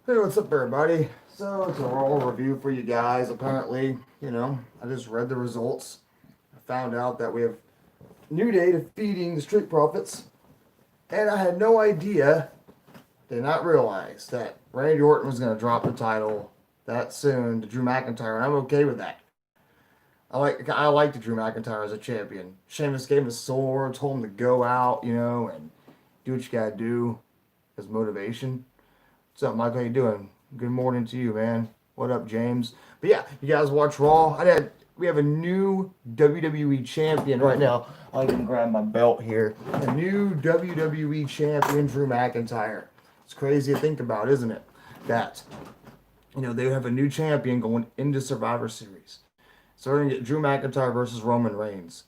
Hey, what's up, everybody? So it's a Raw review for you guys. Apparently, I just read the results. I found out that we have New Day defeating the Street Profits, and I had no idea, did not realize that Randy Orton was going to drop the title that soon to Drew McIntyre, and I'm okay with that. I like the Drew McIntyre as a champion. Sheamus gave him the sword, told him to go out, and do what you gotta do as motivation. What's up, Michael? How you doing? Good morning to you, man. What up, James? But yeah, you guys watch Raw. We have a new WWE champion right now. I can grab my belt here. A new WWE champion, Drew McIntyre. It's crazy to think about, isn't it? That they have a new champion going into Survivor Series. So we're gonna get Drew McIntyre versus Roman Reigns.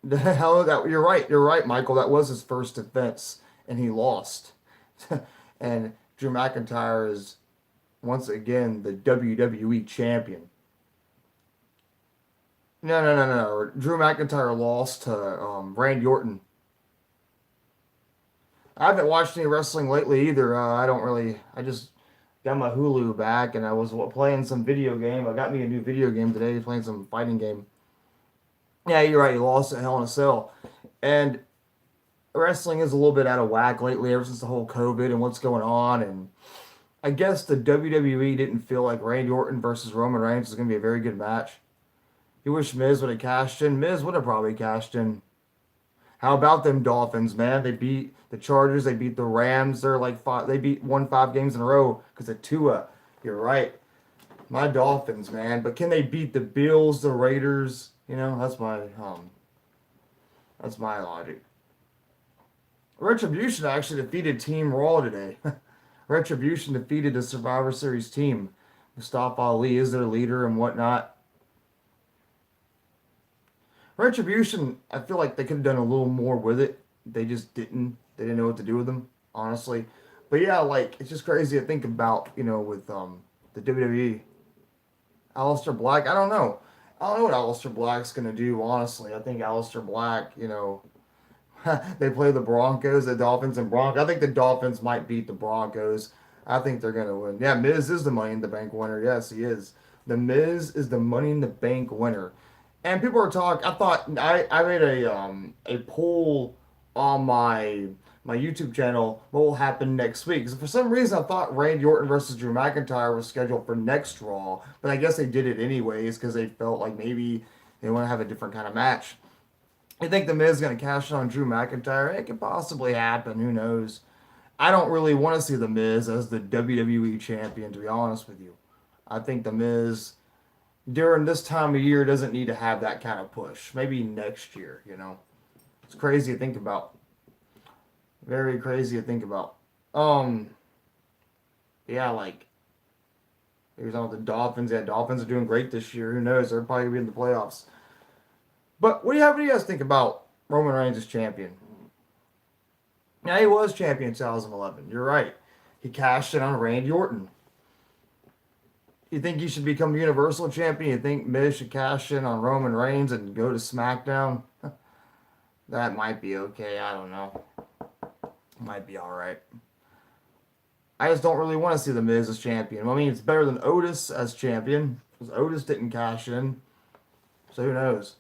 The hell that you're right, Michael. That was his first defense, and he lost. And Drew McIntyre is once again the WWE champion. No. Drew McIntyre lost to Randy Orton. I haven't watched any wrestling lately either. I don't really. I just got my Hulu back, and I was playing some video game. I got me a new video game today, playing some fighting game. Yeah, you're right. He lost at Hell in a Cell, and wrestling is a little bit out of whack lately ever since the whole COVID and what's going on. And I guess the WWE didn't feel like Randy Orton versus Roman Reigns was going to be a very good match. You wish Miz would have cashed in. Miz would have probably cashed in. How about them Dolphins, man? They beat the Chargers. They beat the Rams. They're like five. They won 5 games in a row because of Tua. You're right. My Dolphins, man. But can they beat the Bills, the Raiders? That's my logic. Retribution actually defeated Team Raw today. Retribution defeated the Survivor Series team. Mustafa Ali is their leader and whatnot. Retribution, I feel like they could have done a little more with it. They just didn't. They didn't know what to do with them, honestly. But yeah, like it's just crazy to think about, with the WWE. Aleister Black, I don't know. I don't know what Aleister Black's gonna do, honestly. I think Aleister Black, they play the Broncos, the Dolphins, and Broncos. I think the Dolphins might beat the Broncos. I think they're gonna win. Yeah, Miz is the Money in the Bank winner. Yes, he is. The Miz is the Money in the Bank winner. And people are talking. I thought I made a poll on my YouTube channel. What will happen next week? Because for some reason I thought Randy Orton versus Drew McIntyre was scheduled for next Raw, but I guess they did it anyways because they felt like maybe they want to have a different kind of match. I think the Miz is going to cash in on Drew McIntyre. It could possibly happen. Who knows? I don't really want to see the Miz as the WWE champion, to be honest with you. I think the Miz during this time of year doesn't need to have that kind of push. Maybe next year. It's crazy to think about. Very crazy to think about. Yeah, like he was on with the Dolphins. Yeah, Dolphins are doing great this year. Who knows? They're probably gonna be in the playoffs. But what do you guys think about Roman Reigns as champion? Now he was champion in 2011. You're right. He cashed in on Randy Orton. You think he should become Universal Champion? You think Miz should cash in on Roman Reigns and go to SmackDown? That might be okay. I don't know. Might be alright. I just don't really want to see the Miz as champion. I mean, it's better than Otis as champion because Otis didn't cash in. So who knows?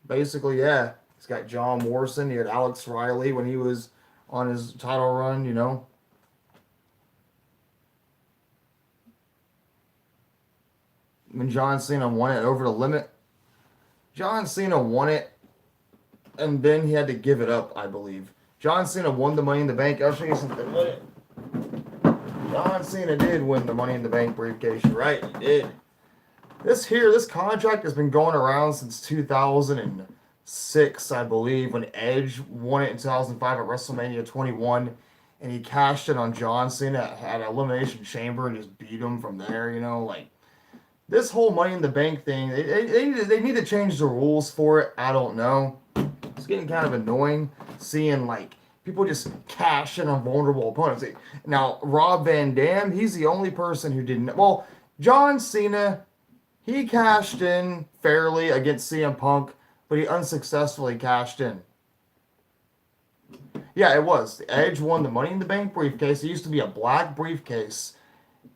Basically, yeah. He's got John Morrison. He had Alex Riley when he was on his title run. When John Cena won it over the limit. John Cena won it, and then he had to give it up, I believe. John Cena won the Money in the Bank. I'll show you something. John Cena did win the Money in the Bank briefcase. You're right, he did. This contract has been going around since 2006, I believe, when Edge won it in 2005 at WrestleMania 21, and he cashed it on John Cena at Elimination Chamber and just beat him from there. Like this whole Money in the Bank thing, they need to change the rules for it. I don't know. It's getting kind of annoying seeing like people just cash in on vulnerable opponents. Now Rob Van Dam, he's the only person who didn't. Well, John Cena, he cashed in fairly against CM Punk, but he unsuccessfully cashed in. Yeah, it was. Edge won the Money in the Bank briefcase. It used to be a black briefcase,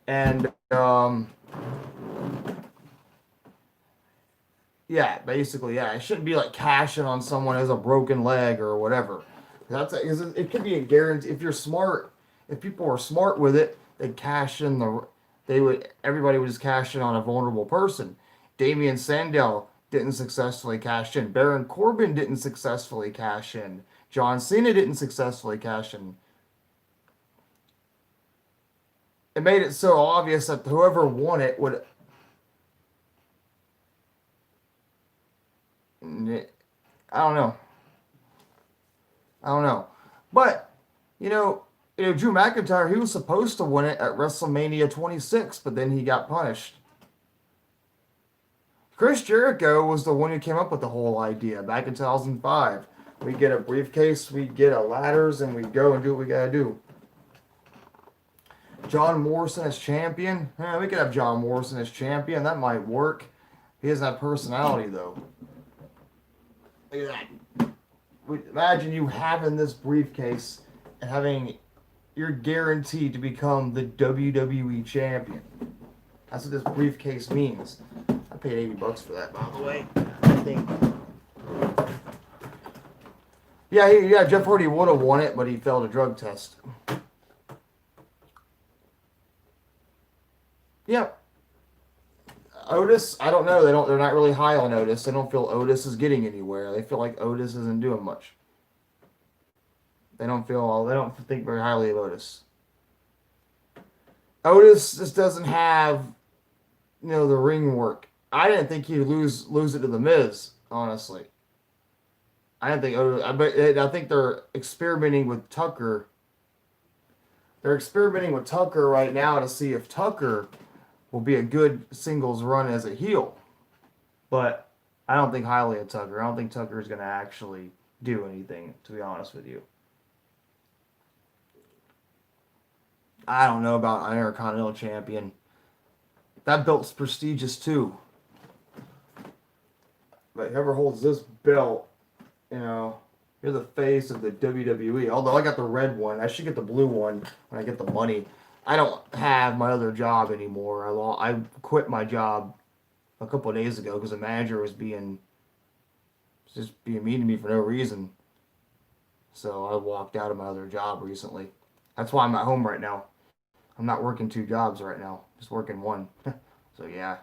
and yeah, basically, yeah, it shouldn't be like cashing on someone who has a broken leg or whatever. It could be a guarantee. If you're smart, if people were smart with it, they'd cash in everybody would just cash in on a vulnerable person. Damian Sandow didn't successfully cash in. Baron Corbin didn't successfully cash in. John Cena didn't successfully cash in. It made it so obvious that whoever won it would. I don't know. I don't know. But, you know, Drew McIntyre, he was supposed to win it at WrestleMania 26, but then he got punished. Chris Jericho was the one who came up with the whole idea back in 2005. We get a briefcase, we get a ladders, and we go and do what we gotta do. John Morrison as champion. We could have John Morrison as champion. That might work. He doesn't have personality, though. Look at that. Imagine you having this briefcase and you're guaranteed to become the WWE champion. That's what this briefcase means. I paid $80 for that, by the way. I think. Yeah, Jeff Hardy would have won it, but he failed a drug test. Yeah. Otis, I don't know. They're not really high on Otis. They don't feel Otis is getting anywhere. They feel like Otis isn't doing much. They don't think very highly of Otis. Otis just doesn't have, the ring work. I didn't think he'd lose it to the Miz, honestly. I didn't think Otis, I think they're experimenting with Tucker. They're experimenting with Tucker right now to see if Tucker will be a good singles run as a heel. But I don't think highly of Tucker. I don't think Tucker's going to actually do anything, to be honest with you. I don't know about Intercontinental Champion. That belt's prestigious too. But whoever holds this belt, you're the face of the WWE. Although I got the red one. I should get the blue one when I get the money. I don't have my other job anymore. I quit my job a couple of days ago because the manager was just being mean to me for no reason. So I walked out of my other job recently. That's why I'm at home right now. I'm not working 2 jobs right now. Just working one. So yeah.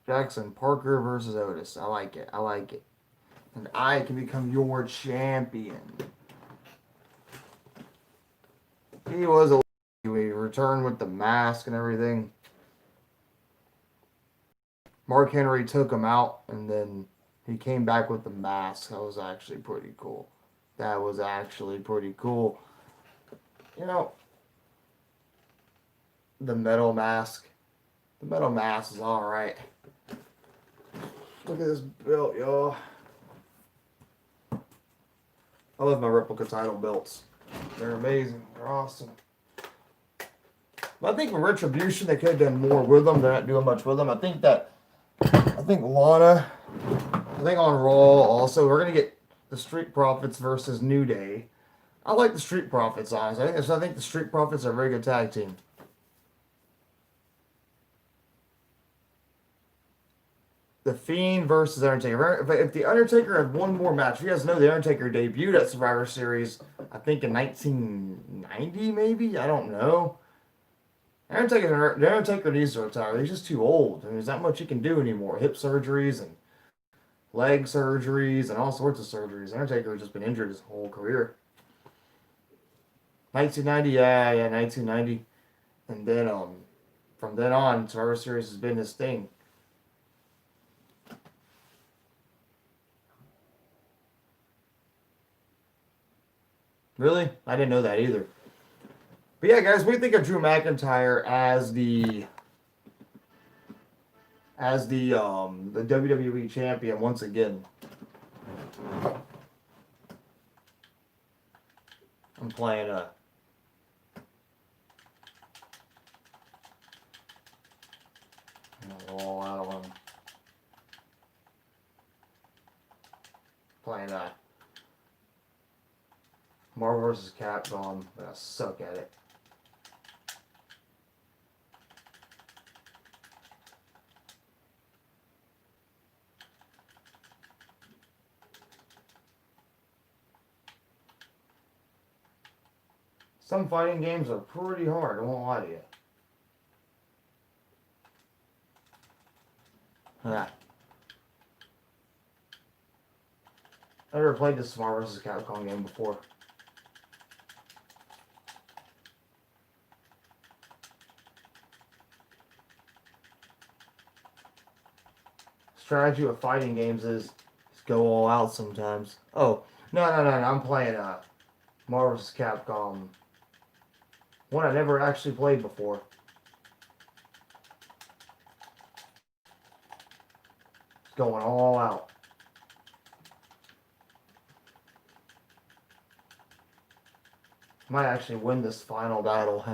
Jackson Parker versus Otis. I like it. And I can become your champion. He was a he returned with the mask and everything. Mark Henry took him out and then he came back with the mask. That was actually pretty cool. The metal mask. The metal mask is alright. Look at this belt, y'all. I love my replica title belts. They're amazing. They're awesome. But I think with Retribution, they could have done more with them. They're not doing much with them. I think Lana, on Raw also, we're going to get the Street Profits versus New Day. I like the Street Profits, honestly. I think the Street Profits are a very good tag team. The Fiend versus Undertaker. If the Undertaker had one more match, you guys know the Undertaker debuted at Survivor Series, I think in 1990, maybe? I don't know. The Undertaker needs to retire. He's just too old. There's not much he can do anymore. Hip surgeries and leg surgeries and all sorts of surgeries. Undertaker has just been injured his whole career. 1990, yeah, 1990. And then from then on, Survivor Series has been his thing. Really? I didn't know that either. But yeah, guys, what do you think of Drew McIntyre as the WWE champion once again? I'm playing playing Marvel vs. Capcom, but I suck at it. Some fighting games are pretty hard, I won't lie to you. Yeah. I never played this Marvel vs. Capcom game before. Strategy with fighting games is go all out sometimes. Oh, no. I'm playing Marvel vs. Capcom. One I never actually played before. It's going all out. Might actually win this final battle.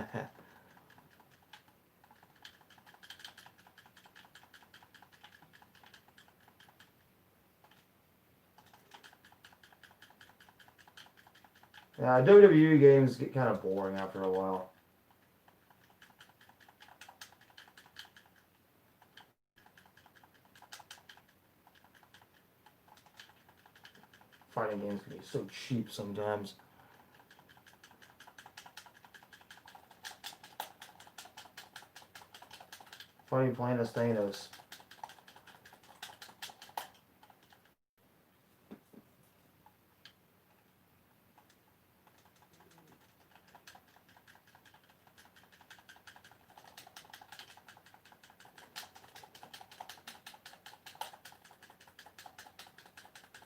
Yeah, WWE games get kind of boring after a while. Fighting games can be so cheap sometimes. Funny playing as Thanos.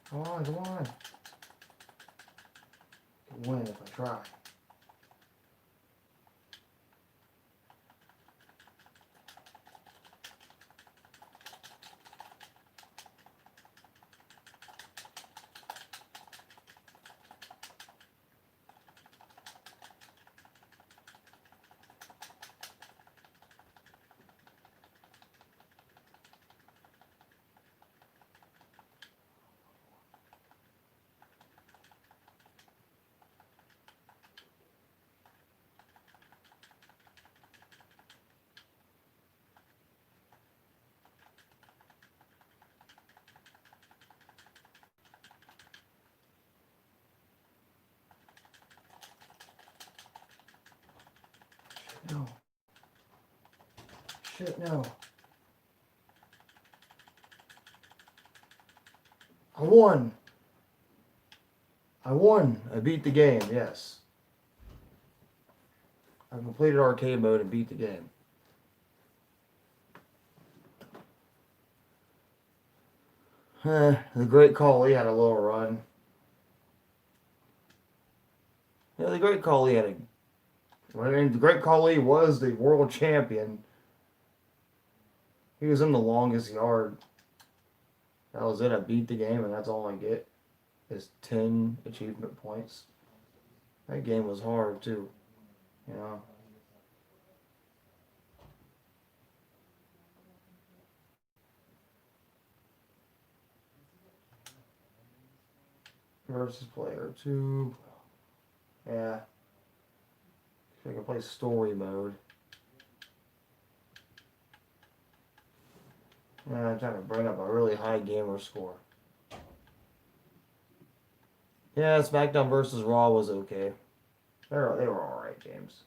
Come on. I can win if I try. No. Shit, no. I won. I beat the game, yes. I completed arcade mode and beat the game. The Great Khali had a little run. Yeah, the Great Khali had a. I mean, the Great Khali was the world champion. He was in the longest yard. That was it. I beat the game, and that's all I get is 10 achievement points. That game was hard too, you know. Versus player 2. Yeah. I can play story mode. Yeah, I'm trying to bring up a really high gamer score. Yeah, SmackDown versus Raw was okay. They were alright games.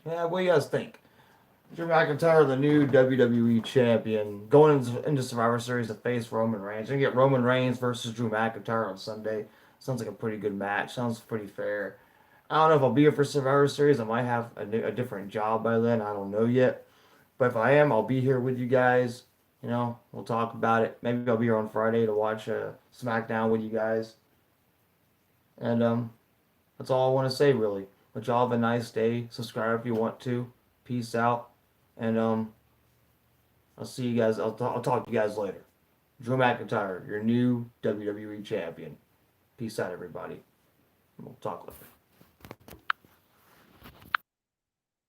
Yeah, what do you guys think? Drew McIntyre, the new WWE champion, going into Survivor Series to face Roman Reigns. You get Roman Reigns versus Drew McIntyre on Sunday. Sounds like a pretty good match. Sounds pretty fair. I don't know if I'll be here for Survivor Series. I might have a different job by then. I don't know yet. But if I am, I'll be here with you guys. You know, we'll talk about it. Maybe I'll be here on Friday to watch SmackDown with you guys. And that's all I want to say, really. But y'all have a nice day. Subscribe if you want to. Peace out. And I'll see you guys. I'll talk to you guys later. Drew McIntyre, your new WWE champion. Peace out, everybody. We'll talk later.